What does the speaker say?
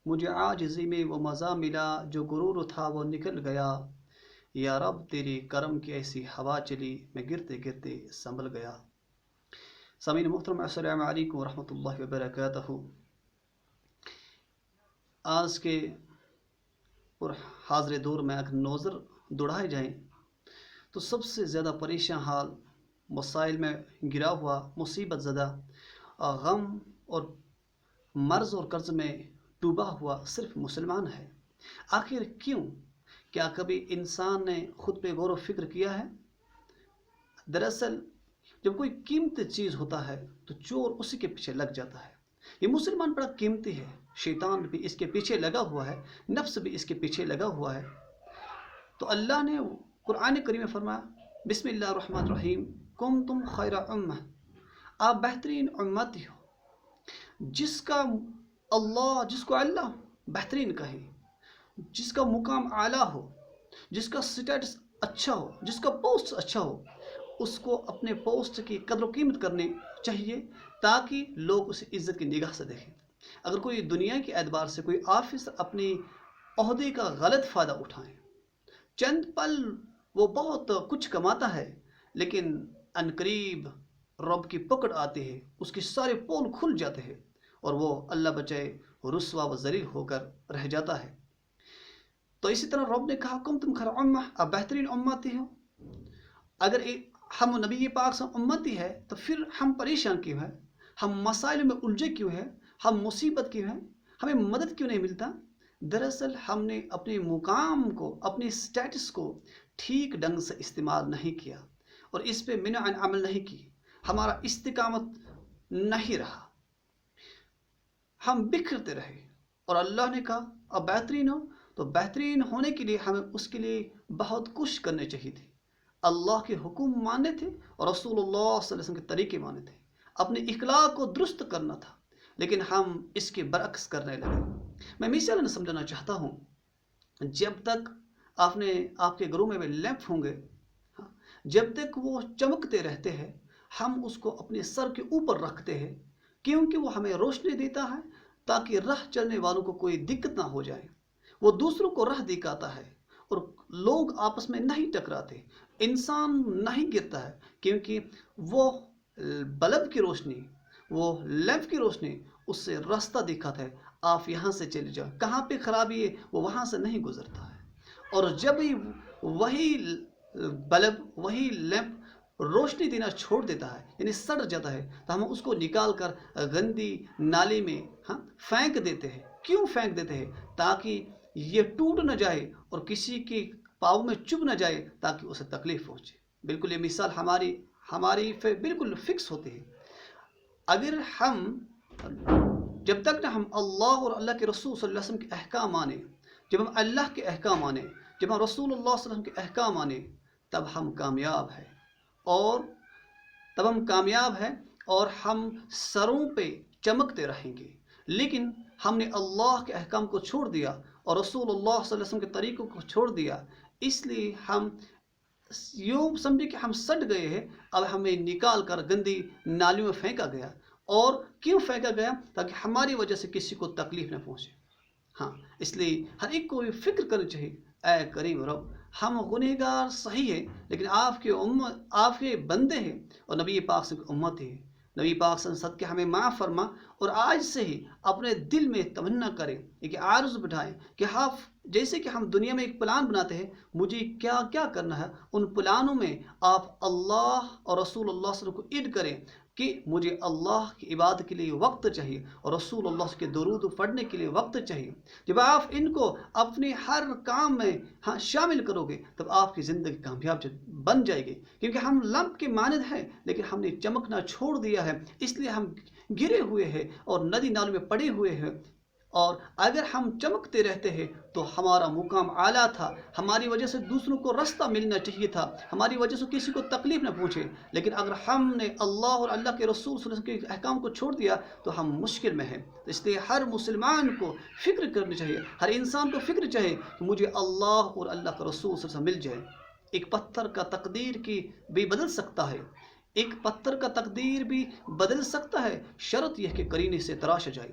مجھے عاجزی میں وہ مزہ ملا جو غرور تھا وہ نکل گیا، یا رب تیری کرم کی ایسی ہوا چلی میں گرتے گرتے سنبھل گیا۔ سامعین محترم، السلام علیکم ورحمۃ اللہ وبرکاتہ۔ آج کے اور حاضر دور میں اگر نظر دوڑائے جائیں تو سب سے زیادہ پریشان حال، مسائل میں گرا ہوا، مصیبت زدہ، غم اور مرض اور قرض میں ڈوبا ہوا صرف مسلمان ہے۔ آخر کیوں؟ کیا کبھی انسان نے خود پہ غور و فکر کیا ہے؟ دراصل جب کوئی قیمتی چیز ہوتا ہے تو چور اسی کے پیچھے لگ جاتا ہے۔ یہ مسلمان بڑا قیمتی ہے، شیطان بھی اس کے پیچھے لگا ہوا ہے، نفس بھی اس کے پیچھے لگا ہوا ہے۔ تو اللہ نے قرآن کریم میں فرمایا، بسم اللہ الرحمن الرحیم، کنتم خیر امہ، آپ بہترین امتی ہو۔ جس کو اللہ بہترین کہے، جس کا مقام اعلیٰ ہو، جس کا سٹیٹس اچھا ہو، جس کا پوسٹ اچھا ہو، اس کو اپنے پوسٹ کی قدر و قیمت کرنی چاہیے تاکہ لوگ اسے عزت کی نگاہ سے دیکھیں۔ اگر کوئی دنیا کے اعتبار سے کوئی آفیسر اپنی عہدے کا غلط فائدہ اٹھائیں، چند پل وہ بہت کچھ کماتا ہے، لیکن عنقریب رب کی پکڑ آتی ہے، اس کے سارے پول کھل جاتے ہیں اور وہ اللہ بچائے رسوا و ذلیل ہو کر رہ جاتا ہے۔ تو اسی طرح رب نے کہا، تم خیر امہ، آپ بہترین امتی ہو۔ اگر ہم نبی پاک سے امتی ہے تو پھر ہم پریشان کیوں ہیں؟ ہم مسائل میں الجھے کیوں ہیں؟ ہم مصیبت کیوں ہیں؟ ہمیں مدد کیوں نہیں ملتا؟ دراصل ہم نے اپنے مقام کو، اپنے سٹیٹس کو ٹھیک ڈھنگ سے استعمال نہیں کیا اور اس پہ منع عمل نہیں کی، ہمارا استقامت نہیں رہا، ہم بکھرتے رہے۔ اور اللہ نے کہا اب بہترین ہو، تو بہترین ہونے کے لیے ہمیں اس کے لیے بہت کچھ کرنے چاہیے تھے۔ اللہ کے حکم ماننے تھے اور رسول اللہ صلی اللہ علیہ وسلم کے طریقے ماننے تھے، اپنے اخلاق کو درست کرنا تھا، لیکن ہم اس کے برعکس کرنے لگے۔ میں مثال سمجھانا چاہتا ہوں، جب تک آپ کے گھروں میں لیمپ ہوں گے، جب تک وہ چمکتے رہتے ہیں، ہم اس کو اپنے سر کے اوپر رکھتے ہیں کیونکہ وہ ہمیں روشنی دیتا ہے تاکہ راہ چلنے والوں کو کوئی دقت نہ ہو جائے۔ وہ دوسروں کو راہ دکھاتا ہے اور لوگ آپس میں نہیں ٹکراتے، انسان نہیں گرتا ہے کیونکہ وہ بلب کی روشنی، وہ لیمپ کی روشنی اس سے راستہ دکھاتا ہے، آپ یہاں سے چلے جاؤ، کہاں پہ خرابی ہے وہ وہاں سے نہیں گزرتا ہے۔ اور جب ہی وہی بلب، وہی لیمپ روشنی دینا چھوڑ دیتا ہے، یعنی سڑ جاتا ہے، تو ہم اس کو نکال کر گندی نالی میں پھینک دیتے ہیں۔ کیوں پھینک دیتے ہیں؟ تاکہ یہ ٹوٹ نہ جائے اور کسی کے پاؤں میں چبھ نہ جائے تاکہ اسے تکلیف پہنچے۔ بالکل یہ مثال ہماری بالکل فکس ہوتی ہے۔ اگر ہم جب تک نہ ہم اللہ اور اللہ کے رسول صلی اللہ علیہ وسلم کے احکام مانیں، جب ہم اللہ کے احکام مانیں، جب ہم رسول اللہ صلی اللہ علیہ وسلم کے احکام مانیں، تب ہم کامیاب ہیں اور ہم سروں پہ چمکتے رہیں گے۔ لیکن ہم نے اللہ کے احکام کو چھوڑ دیا اور رسول اللہ صلی اللہ علیہ وسلم کے طریقوں کو چھوڑ دیا، اس لیے ہم یوں سمجھے کہ ہم سٹ گئے ہیں، اب ہمیں نکال کر گندی نالیوں میں پھینکا گیا۔ اور کیوں پھینکا گیا؟ تاکہ ہماری وجہ سے کسی کو تکلیف نہ پہنچے۔ اس لیے ہر ایک کو فکر کرنی چاہیے، اے کریم رب، ہم گنہگار صحیح ہیں لیکن آپ کے بندے ہیں اور نبی پاک سے امت ہیں۔ نبی پاک صلی اللہ علیہ وسلم کہ ہمیں معاف فرما، اور آج سے ہی اپنے دل میں تمنا کریں، ایک عارض بٹھائیں کہ جیسے کہ ہم دنیا میں ایک پلان بناتے ہیں، مجھے کیا کیا کرنا ہے، ان پلانوں میں آپ اللہ اور رسول اللہ صلی اللہ علیہ وسلم کو ایڈ کریں کہ مجھے اللہ کی عبادت کے لیے وقت چاہیے اور رسول اللہ کے درود پڑھنے کے لیے وقت چاہیے۔ جب آپ ان کو اپنے ہر کام میں شامل کرو گے تب آپ کی زندگی کامیاب بن جائے گی، کیونکہ ہم لمپ کے مانند ہیں لیکن ہم نے چمکنا چھوڑ دیا ہے، اس لیے ہم گرے ہوئے ہیں اور ندی نالوں میں پڑے ہوئے ہیں۔ اور اگر ہم چمکتے رہتے ہیں تو ہمارا مقام اعلیٰ تھا، ہماری وجہ سے دوسروں کو راستہ ملنا چاہیے تھا، ہماری وجہ سے کسی کو تکلیف نہ پہنچے۔ لیکن اگر ہم نے اللہ اور اللہ کے رسول صلی اللہ علیہ وسلم کے احکام کو چھوڑ دیا تو ہم مشکل میں ہیں۔ اس لیے ہر مسلمان کو فکر کرنی چاہیے، ہر انسان کو فکر چاہیے کہ مجھے اللہ اور اللہ کا رسول صلی اللہ علیہ وسلم مل جائے۔ ایک پتھر کا تقدیر کی بھی بدل سکتا ہے، ایک پتھر کا تقدیر بھی بدل سکتا ہے، شرط یہ کہ قرینے سے تراشا جائے۔